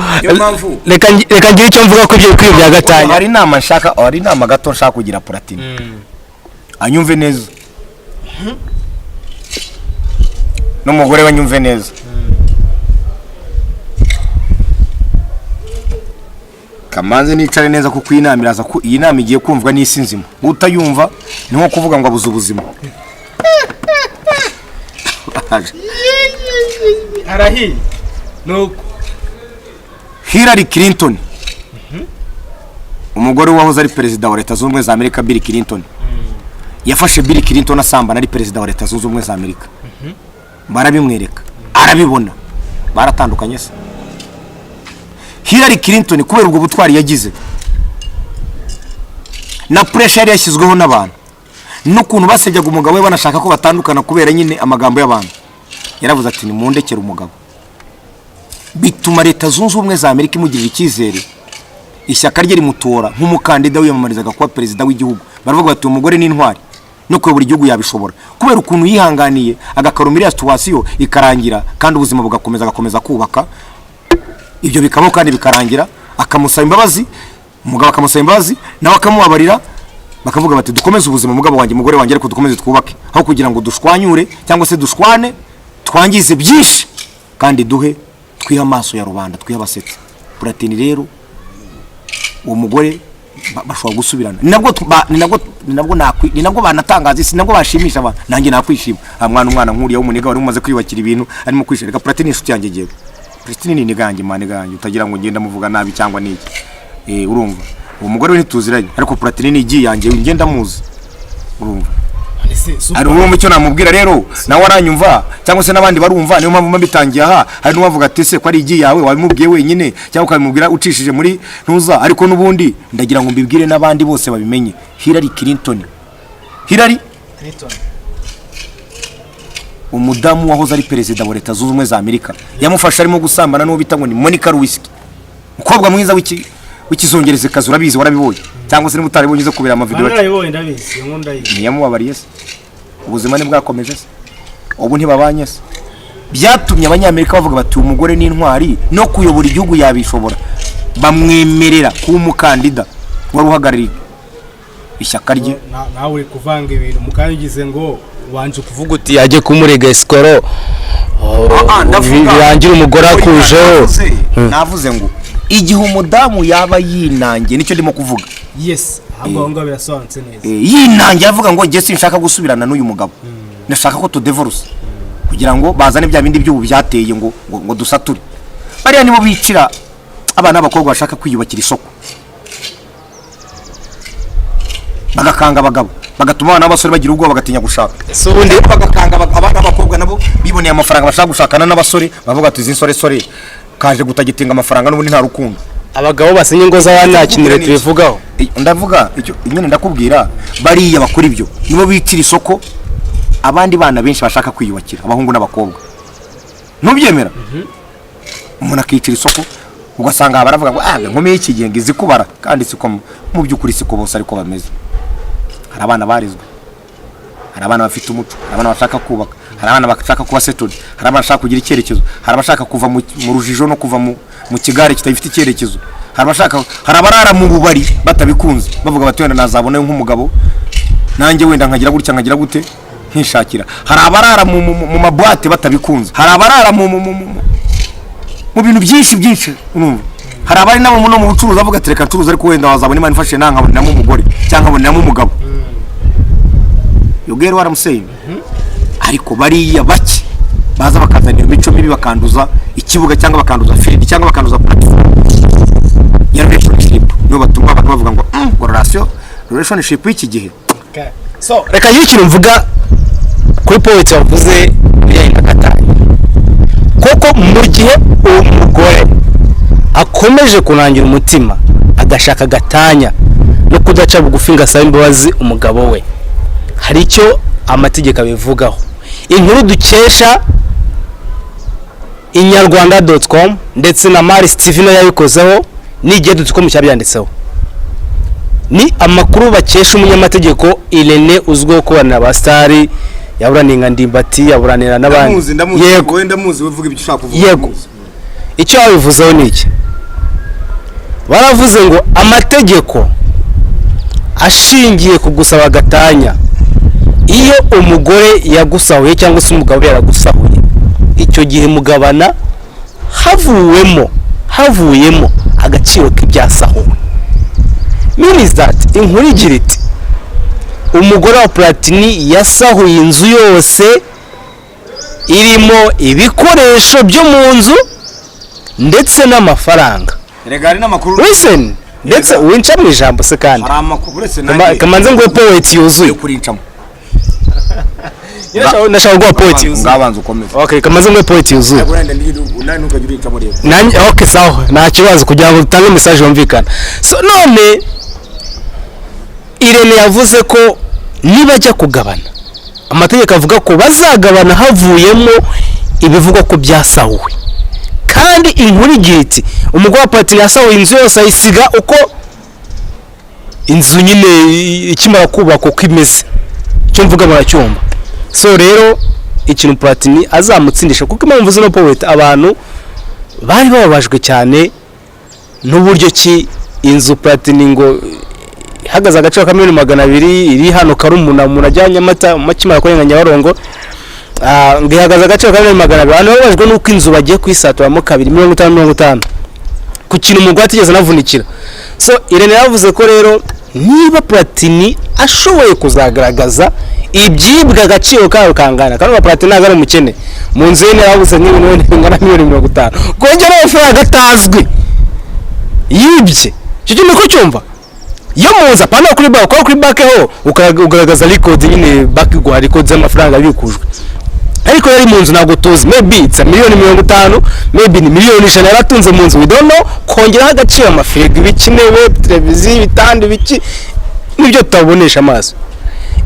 reka ngira icyo mvuga ko byo kwiyo bya gatanya ari inama gato nshaka kugira Platini anyumve neza n'umugore banyumve neza kamanze nicare neza kuko inama iraza ko iyi nama igiye kumvwa n'isi nzima utayumva ni nko kuvuga ngo abuze ubuzima arahi no Hillary Clinton umugore wahoze ari perezida wa Leta Zunze Ubumwe za Amerika Bill Clinton yafashe Bill Clinton asambana ari perezida wa Leta Zunze Ubumwe za Amerika barabimwereka arabibona baratandukanye se Hillary Clinton kubera ubwo butwari yagize na pressure yashyizweho n'abantu no kuntu basebyaga umugabo we banashaka ko batandukana kubera nyine amagambo y'abantu yaravuze ati ni mundekera umugabo bituma Leta Zunze Ubumwe za Amerika imugirira icyizere ishyaka rye rimutora nk'umukandida wiyamamarizaga kuba perezida w'igihugu baravuga bati umugore ni intwari no kuyobora igihugu yabishobora kubera ukuntu yihanganiye agakarumira situation ikarangira kandi ubuzima bugakomeza kubaka ibyo bikabaho kandi bikarangira, akamusaba imbabazi, umugabo akamusaba imbabazi nawe akamubabarira, bakavuga bati dukomeze ubuzima mugabo wanjye mugore wanjye ariko dukomeze twubake, aho kugira ngo dushwanyure cyangwa se dushwane twangize byinshi kandi duhe twiha amaso ya rubanda, twiha abasetsi. Platini rero uwo mugore bashobora gusubirana, ni nabwo banatangaza isi, nabwo bashimisha abantu, nanjye nakwishima. Umwana nkuriya w'umuniga wari umaze kwiyubakira ibintu arimo kwishirika. Platini inshuti yanjye giye, Platini ni niganjye mane ganjye, utagira ngo ngenda muvuga nabi cyangwa niki. Urumva uwo mugore we ntituziranye, ariko Platini ni igiye yanjye ngenda muzi. Urumva ari uwo cyo namubwira rero nawe aranyumva cyangwa se nabandi barumva, niyo mpamvu mbitangiye aha. Hari n'uwavuga ati se ko ari igiye yawe wabimubwiye wenyine cyangwa ukabimubwira ucishije muri ntuza, ariko nubundi ndagira ngo mbibwire n'abandi bose babimenye. Hillary Clinton umudamu wahoze ari perezida wa Leta Zunze Ubumwe za Amerika yamufasha arimo gusambana n'uwo bita ngo ni Monica Lewinsky, umukobwa mwiza w'ikizongereza kazi, urabizi warabibonye cyangwa se mutaribonye zo kubira ama video ntiyamubabariye se, ubuzima ni bwakomeje se, ubu ntibabanye se. Byatumye abanyamerika bavuga bati umugore ni intwari no kuyobora igihugu yabishobora, bamwemerera kuba umukandida wari uhagarariye ishyaka rye. Nawe kuvanga ibintu mukangize ngo wanje kuvuga uti yaje kumurega Escoro birangira umugore akujeho. Navuze ngo igihe umudamu yaba yinangiye, nicyo ndimo kuvuga. Yes, ahubwo ngo birasobanutse neza. Yinangiye avuga ngo je sinshaka gusubirana n'uyu mugabo, nashaka ko to divorce kugira ngo bazane bya bindi by'ubu byateye ngo dusature. Bariya nibo bicira abana b'abakobwa bashaka kwiyubakira isoko, bagakanga abagabo, bagatuma abana b'abasore bagira ubwoba bagatinya gushaka. So ubundi bagakanga abana b'abakobwa nabo biboneye amafaranga bashaka gushakana n'abasore, bavuga ati izi nsore kaje gutagitinga amafaranga n'ubundi nta rukundo. Abagabo basenye ngo z'abana nakinire tubivugaho. Ndavuga icyo nyine ndakubwira, bariya bakora ibyo nibo bicira isoko abandi bana benshi bashaka kwiyubakira, abahungu n'abakobwa. Nubyemera umuntu akicira isoko, ugasanga baravuga ngo nkomeye iki gihe ngizi kubara, kandi siko mu by'ukuri siko bose ariko bameze. Hari abana barizwe, hari abana bafite umuco, hari abana bashaka kubaka, hari abana bashaka kuba settled, hari abana bashaka kugira icyerekezo, hari abashaka kuva mu rujijo no kuva mu kigare kitafite icyerekezo, hari abarara mu bubari batabikunze bavuga bati wenda nazabona nk'umugabo nanjye wenda nkagira gutya nkagira gute nkishakira, hari abarara mu mabwate batabikunze, hari abarara mu bintu byinshi urumva, hari abari nabo no mu bucuruzi avuga ati reka ncuruza ariko wenda wazabona Imana ifashe nkabonamo umugore cyangwa nkabonamo umugabo. Yogero waramuseye. Ariko bariya bake baza bakazanira imico mibi, bakanduza ikibuga cyangwa bakanduza field cyangwa bakanduza platform ya relationship, no batuma abantu bavuga ngo relationship y'iki gihe. So reka yikira mvuga kuri point wavuze bijyanye Katanya, koko mu gihe umugore akomeje kunangira umutima agashaka gatanya no kudaca bugufi ngasaba imbabazi umugabo we, hari icyo amategeko abivugaho. Inkuru dukesha inyarwanda.com ndetse na Maris TV no yabikozeho n'igihe.com cyabyanditseho, ni amakuru bakesha umunyamategeko Irene uzwiho kubana abastari yaburaninga Ndimbati, yaburanira n'abandi. Yego wenda muzi uvuga ibyo ushaka kuvuga. Yego icyo babivuzeho ni iki? Baravuze ngo amategeko ashingiye ku gusaba gatanya, iyo umugore yagusahuye cyangwa se umugabo yaragusahuye, icyo gihe mugabana havuyemo agaciro k'ibyasahuwe. Means that inkuru igira iti umugore wa Platini yasahuye inzu yose irimo ibikoresho byo mu nzu ndetse n'amafaranga. Regari n'amakuru. Listen, ndetse winca mu ijambo se kandi. Hari amakuru uretse nanjye. Kamanze ngo poet yuzuye kurincamo. Nashaka ngo poet yuzuye. Ngabanza ukomeze. Okay, kamanze ngo poet yuzuye. Nani ukajya urincamo rero. Nani okay sawa, nta kibazo kugira ngo utange message yumvikana. So none Irene yavuze ko niba ajya kugabana, amategeko avuga ko bazagabana havuyemo ibivugwa ko byasahuwe. Kandi inkuru igira iti umugore wa Platini yasahuye inzu yose ayisiga uko inzu nyine ikimara kubakwa uko imeze, cyo mvuga muracyumva. So rero ikintu Platini azamutsindisha kuko impamvu zino poet abantu bari bababajwe cyane n'uburyo ki inzu Platini ngo ihagaze agaciro ka $200,000 iri hano Karumuna umuntu ajyanye amata makimara kwenga Nyabarongo ngo ihagaze agaciro ka $200,000 abantu babajwe n'uko inzu bagiye kwisaturamo 250 ku kintu umugwa atigeze navunikira. So Irene yavuze ko rero niba Platini ashoboye kuzagaragaza ibyibwa agaciro kayo kangana kandi Platini nagara umukene mu nzu ye yabuze n'ibintu bingana $50,000 kongera amafaranga atazwi yibye cyo kintu ko cyumva yo muza pana kuri bank kuri bank ho ugaragaza record nyine bank guha record z'amafaranga bikujwe ariko yari mu nzu ntabwo tuzi maybe it's $50,000 maybe ni $100,000 yaratunze mu nzu we don't know kongera agaciro amafirigo ibikinebe televiziyo ibitandi biki nibyo tutabonesha amaso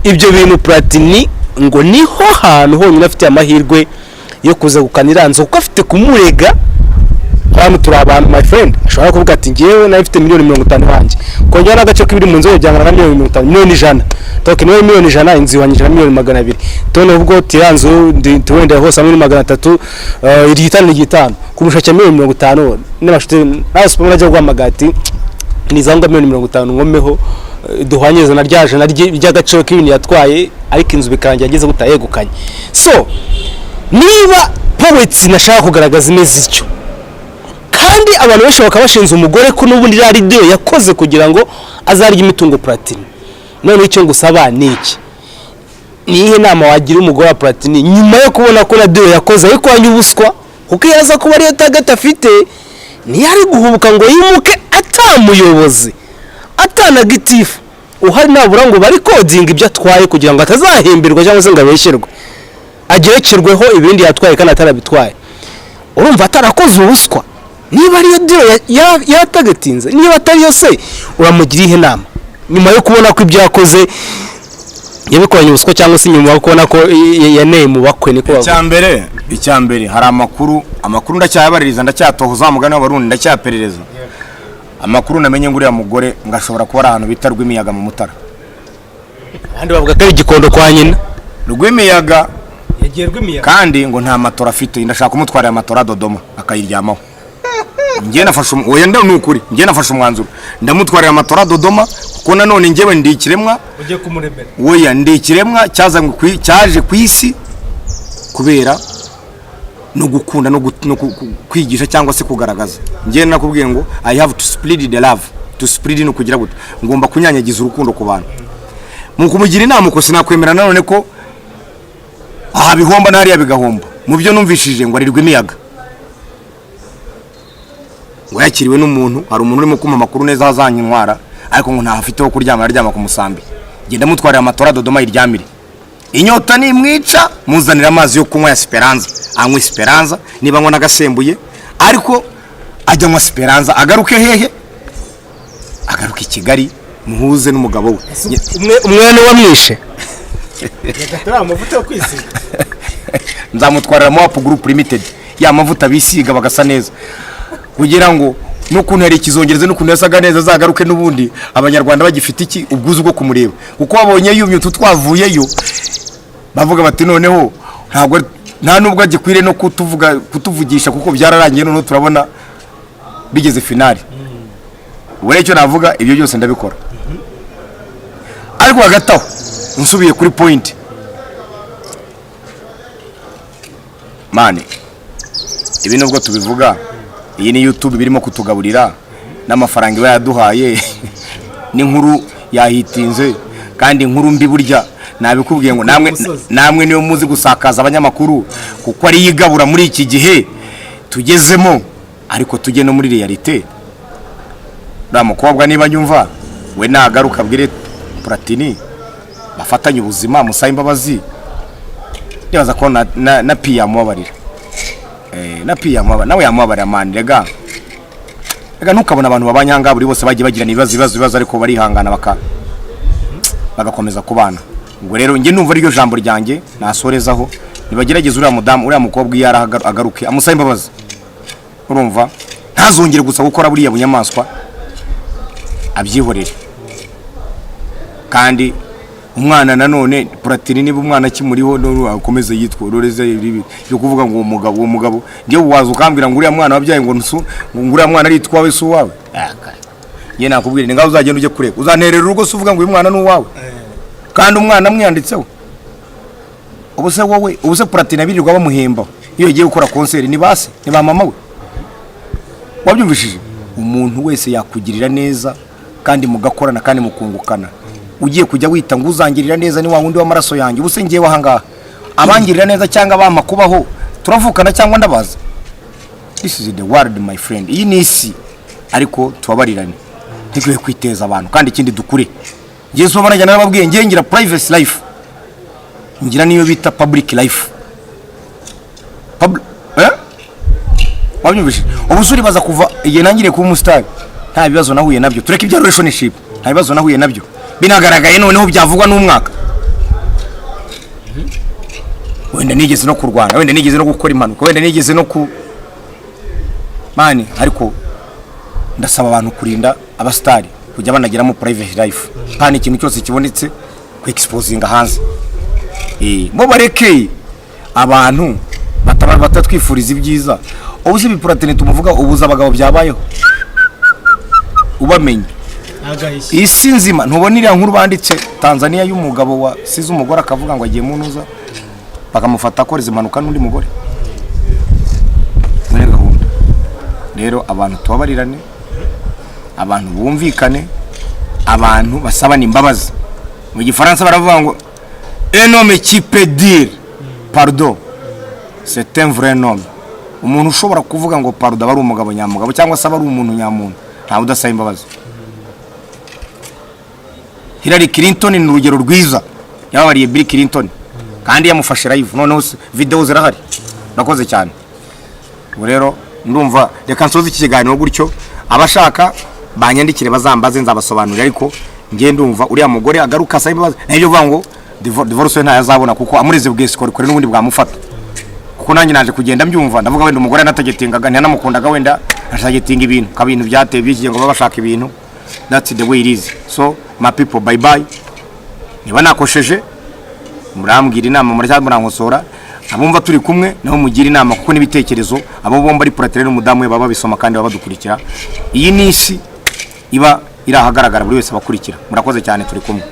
ibyo bintu Platini ngo niho hantu honyine afite amahirwe yo kuza gukanira nzo kuko afite kumurega hano turi abantu my friend ashobora kuvuga ati ngewe nafite $50,000 wanjye kongera agace k'ibiri mu nzu yajyana na $100,000 toke niwe $100,000 inzu yanyije na $200,000 tone ubwo tiranzo twende hose hamwe $300 igitano kumushaka $50,000 n'abashite nawe supermarket gwamagati nizanga $50,000 ngomeho duhwanyeza na ryaje na ry'agaciro k'ibintu yatwaye ariko inzu bikarangira ageze gutayegukanye. So niba poets nashaka kugaragaza imeze icyo kandi abantu benshi bakabashinza umugore ko n'ubundi radio yakoze kugira ngo azarya imitungo Platini none icyo ngusaba niki nihe nama wagira umugore wa Platini nyuma yo kubona ko radio yakoze ariko wanyubuswa kuko yaza kuba ari target afite ni yari guhubuka ngo yimuke atamuyobozi atanagitifu uhari nabura ngo bari coding ibyo atwaye kugira ngo atazahemberwa cyangwa se ngo abesherwe agerekerweho ibindi yatwaye kandi atarabitwaye urumva atarakoze ubuswa niba ariyo deal yatagatinze niba atari yose uramugira ihe nama nyuma yo kubona ko ibyo yakoze yabikoranye ubuswa cyangwa se nyuma yo kubona ko yaneye mu bakwe niko icyambere hari amakuru ndacyayabaririza ndacyatohoza mugana w'abarundi ndacyaperereza amakuru namenye nguriya mugore ngashobora kuba ahantu bita Rwimiyaga mu Mutara kandi bavuga ko igikondo kwa nyina Rwimiyaga kandi ngo nta matora afite ndashaka kumutwara amatora Dodoma akayiryamaho ngiye nafashe wenda nukuri ngiye nafashe umwanzuro ndamutwarira amatora Dodoma kuko nanone ngewe ndikiremwa uje kumuremera oya ndikiremwa cyaje kwisi kubera no gukunda no kwigisha cyangwa se kugaragaza ngiye nakubwiye ngo I have to spread the love to spread no kugira gute ngomba kunyanyagiza urukundo ku bantu mu kumugira inama ko sinakwemera nanone ko aha bihomba nari bigahomba mu byo numvishije ngo arirwe imiyaga ngo yakiriwe n'umuntu hari umuntu urimo kuma makuru neza hazanye intwara ariko ngo nta afiteho kuryama aryama ku musambi genda mutwarira amatora Dodoma iryamire inyota ni mwica muzanira amazi yo kunywa ya Esperanza anywe Esperanza niba ngo nagasembuye ariko ajya mu Esperanza agaruke hehe agaruke Kigali muhuze n'umugabo we umwana wamwishe yagatara amavuta yo kwisiga nzamutwarira mu Up Group Limited ya mavuta bisiga bagasa neza kugira ngo nukuntu hari ikizongereze nukuntu yasaga neza zagaruke n'ubundi abanyarwanda bagifite iki ubwuzu bwo kumureba kuko babonye yumye tutwavuyeyo bavuga bati noneho ntabwo nta nubwo agikwire no kutuvugisha kuko byararangiye none turabona bigeze finali ubure icyo navuga ibyo byose ndabikora ariko hagataho nsubiye kuri point mane ibi nubwo tubivuga iyi ni YouTube birimo kutugaburira n'amafaranga iba yaduhaye n'inkuru yahitinze kandi inkuru mbi burya nabikubwiye ngo namwe niyo muzi gusakaza abanyamakuru kuko ari yigabura muri iki gihe tugezemo ariko tujye no muri realite ramukobwa niba nyumva we nagaruka bwire Platini bafatanye ubuzima musaye imbabazi yaza ko na pia mubabarira na pia nawe yamubabarira mani rega ntukabona abantu babanyanga buri bose bagiye bagira ibibazo ariko barihangana bagakomeza kubana ngo rero nge numva ariyo jambo ryanjye nasorezaho nibagerageza uriya mukobwa iyo agaruke amusaye imbabazi urumva ntazongere gusa gukora buriya bunyamaswa abyihorere kandi umwana nanone Platini niba umwana kimuriho no akomeze yitwa Roreze yo kuvuga ngo uwo mugabo ngiye waza ukambira ngo uriya mwana wabyaye ngo uriya mwana ari twawe su wawe ye nakubwira ni ngaho uzagenda uje kureka uzanterera urugo se uvuga ngo uyu mwana ni uwawe kandi umwana mwanditseho ubuse wowe ubuse Platini abirirwa bamuhemba iyo yagiye gukora concert ni base ni ba mama we wabyumvishije umuntu wese yakugirira neza kandi mugakorana kandi mukungukana ugiye kujya wita ngo uzangirira neza ni wa wundi w'amaraso yanjye ubuse ngiye wahangaha abangirira neza cyangwa bama kubaho turavukana cyangwa ndabaza. This is the world my friend. Iyi ni isi ariko tubabarirane ntigwe kwiteza abantu kandi ikindi dukure ngiye sobanura cyane nababwiye ngiye ngira private life ngira niyo bita public life wabyumvise ubusuri baza kuva igihe nangire kuba umustar nta bibazo nahuye nabyo tureke ibya relationship nta bibazo nahuye nabyo binagaragaye noneho byavugwa n'umwaka wenda nigeze no kurwana wenda nigeze no gukora impanuka wenda nigeze no ku mani ariko ndasaba abantu kurinda abastari kujya banagiramo private life kandi ikintu cyose kibonetse ku exposinga hanze bo bareke abantu batatwifuriza ibyiza ubuze Platini tumuvuga ubuza abagabo byabayeho ubamenye isi nzima ntubonira nkuru banditse Tanzania y'umugabo wa size umugore akavuga ngo agiye munuza bakamufata akoreza impanuka n'undi mugore muri gahunda rero abantu tubabarirane abantu bumvikane abantu basabana imbabazi mu gifaransa baravuga ngo un homme qui peut dire pardon c'est un vrai homme umuntu ushobora kuvuga ngo pardon bari umugabo nyamugabo cyangwa se bari umuntu nyamuntu nta udasaba imbabazi. Hillary Clinton ni urugero rwiza yababariye Bill Clinton kandi yamufashe live noneho video zirahari nakoze cyane ubu rero ndumva reka nsoze iki kiganiro gutyo abashaka banyandikire bazambaze nzabasobanurira ariko ngiye ndumva uriya mugore agaruka asaba imbabazi n'ibyo vuga ngo divorce nta yazabona kuko amureze bwese kore n'ubundi bwamufata kuko nanjye naje kugenda mbyumva ndavuga wenda umugore anatagetingaga ntanamukundaga wenda ashagetinga ibintu kabintu byateye bikiye ngo babashaka ibintu. That's the way it is. So my people bye bye. Niba nakosheje murambwira inama muri cyangwa murankosora abumva turi kumwe naho mugira inama kuko nibitekerezo abo bomba ari Platini n'umudamu we baba bisoma kandi baba dukurikira iyi nisi iba irahagaragara buri wese abakurikira murakoze cyane turi kumwe.